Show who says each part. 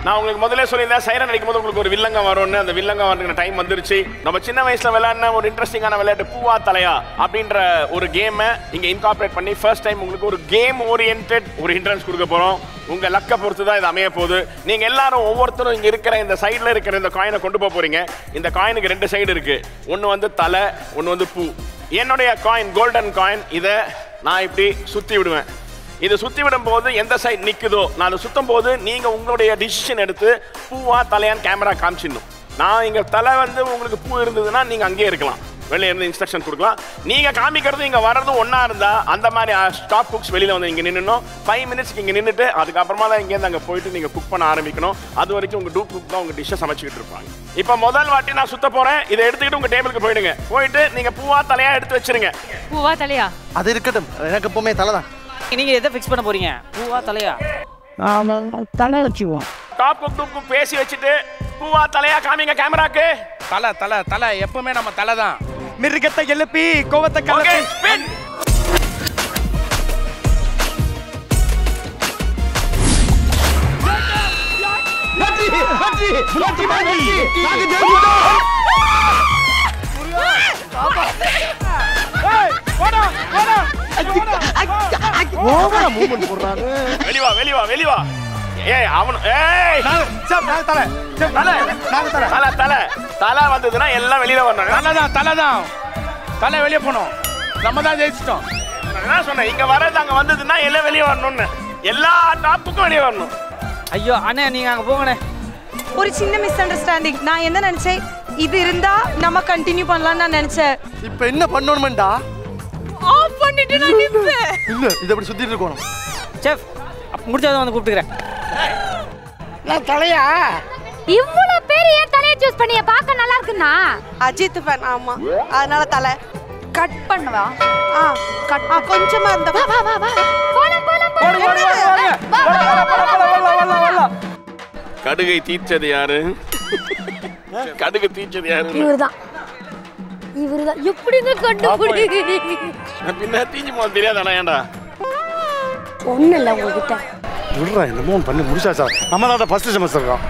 Speaker 1: நான் உங்களுக்கு முதல்ல சொல்லியிருந்தேன் சைரன் அடிக்கும் போது உங்களுக்கு ஒரு வில்லங்க வரும்னு. அந்த வில்லங்க வர்றதுக்கு டைம் வந்துருச்சு. நம்ம சின்ன வயசுல விளையாடின ஒரு இன்ட்ரெஸ்டிங்கான விளையாட்டு பூவா தலையா அப்படின்ற ஒரு கேமை இங்க இன்கார்பரேட் பண்ணி ஃபர்ஸ்ட் டைம் உங்களுக்கு ஒரு கேம் ஓரியன்டட் ஒரு இன்ட்ரன்ஸ் கொடுக்க போறோம். உங்க லக்க பொறுத்து தான் இது அமைய போகுது. நீங்க எல்லாரும் ஒவ்வொருத்தரும் இங்க இருக்கிற இந்த சைடுல இருக்கிற இந்த காயினை கொண்டு போக போறீங்க. இந்த காயினுக்கு 2 சைடு இருக்கு. ஒன்னு வந்து தலை, ஒன்னு வந்து பூ. என்னுடைய காயின் கோல்டன் காயின். இதை நான் இப்படி சுத்தி விடுவேன். இது சுத்தி விடும் போது எந்த சைடு நிக்குதோ நான் அதை சுத்தும் போது நீங்க உங்களுடைய டிசிஷன் எடுத்து பூவா தலையான்னு கேமரா காமிச்சிடணும். நான் இங்க தலை வந்து உங்களுக்கு பூ இருந்ததுன்னா நீங்க அங்கேயே இருக்கலாம், வெளியே இருந்து இன்ஸ்ட்ரக்ஷன் கொடுக்கலாம். நீங்க காமிக்கிறது இங்க வர்றது ஒன்னா இருந்தா அந்த மாதிரி ஸ்டாப் குக்ஸ் வெளியில வந்து இங்க நின்னுணும். 5 மினிட்ஸ்க்கு இங்க நின்றுட்டு அதுக்கப்புறமா தான் இங்கேருந்து அங்கே போயிட்டு நீங்க குக் பண்ண ஆரம்பிக்கணும். அது வரைக்கும் உங்க டூப் குக் தான் உங்க டிஷ்ஷை சமைச்சுக்கிட்டு இருப்பாங்க. இப்போ முதல் வாட்டி நான் சுத்த போறேன். இதை எடுத்துக்கிட்டு உங்க டேபிளுக்கு போயிடுங்க. போயிட்டு நீங்க பூவா தலையா எடுத்து வச்சிருங்க.
Speaker 2: பூவா தலையா?
Speaker 3: அது இருக்கட்டும், எனக்கு எப்பவுமே தலை தான்.
Speaker 4: நீங்க எதை ஃபிக்ஸ் பண்ண போறீங்க? பூவா தலையா?
Speaker 2: தலை வச்சுக்குவோம்.
Speaker 1: டாப் குக் டூப் குக் பேசி வச்சுட்டு பூவா தலையா காமிங்க கேமராக்கு.
Speaker 5: தலை தலை தலை எப்பவுமே நம்ம தலை தான்.
Speaker 3: மிருகத்தை எழுப்பி கோவத்தை
Speaker 1: ஓகே ஸ்பின்.
Speaker 3: ஓவரா மூவ்மென்ட் போடுறாங்க.
Speaker 1: வெளிவா வெளிவா வெளிவா. ஏய் அவன் ஏய்
Speaker 3: நாங்க தலை
Speaker 1: தலை தலை தலை தலை வந்ததுன்னா எல்லாம் வெளியில வரணும்.
Speaker 5: தலை தான் தலை தான். தலை வெளியே போனோம். நம்ம தான் ஜெயிச்சிட்டோம்.
Speaker 1: நான் சொன்னேன் இங்க வரது அங்க வந்ததுன்னா எல்லாம் வெளியே வரணும்னு. எல்லா டாப்புக்கும் வெளியே வரணும்.
Speaker 4: ஐயோ அண்ணே நீங்க அங்க போங்கண்ணே.
Speaker 2: ஒரு சின்ன மிஸ் அண்டர்ஸ்டாண்டிங். நான் என்ன நினைச்சேன், இது இருந்தா நம்ம கண்டினியூ பண்ணலாம்னு நான் நினைச்சேன்.
Speaker 3: இப்போ என்ன பண்ணணும்டா?
Speaker 2: ஆஃப் பண்ணிட்டு நான் நிப்பேன்.
Speaker 3: இல்ல இத அப்படி சுத்திட்டு இருக்கணும்.
Speaker 4: செஃப் முடிச்சத வந்து கூப்பிட்டுக்கறேன்.
Speaker 5: நான் தலையா?
Speaker 6: இவ்வளவு பேர் ஏன் தலையை சூஸ் பண்ணிய? பார்க்க நல்லா இருக்குன்னா
Speaker 2: அஜித் ஃபேன். ஆமா, அதனால தலை
Speaker 6: கட் பண்ணவா?
Speaker 2: கட் கொஞ்சமா இருந்த.
Speaker 6: வா வா வா வா போலாம் போலாம் போலாம்.
Speaker 1: கடுகை தீச்சது யாரு? கடுகு தீச்சது யாரு?
Speaker 6: இவர்தான். எப்படிங்க கண்டுபிடிக்கிறீங்க?
Speaker 1: பின்ன தீஞ்சு போக தெரியாதாடா? ஏன்டா
Speaker 6: ஒண்ணு இல்ல உங்ககிட்ட
Speaker 3: விடுறா, என்னமோ பண்ணி முடிச்சா சார். நம்ம தான் ஃபர்ஸ்ட் செமஸ்டர் தான்.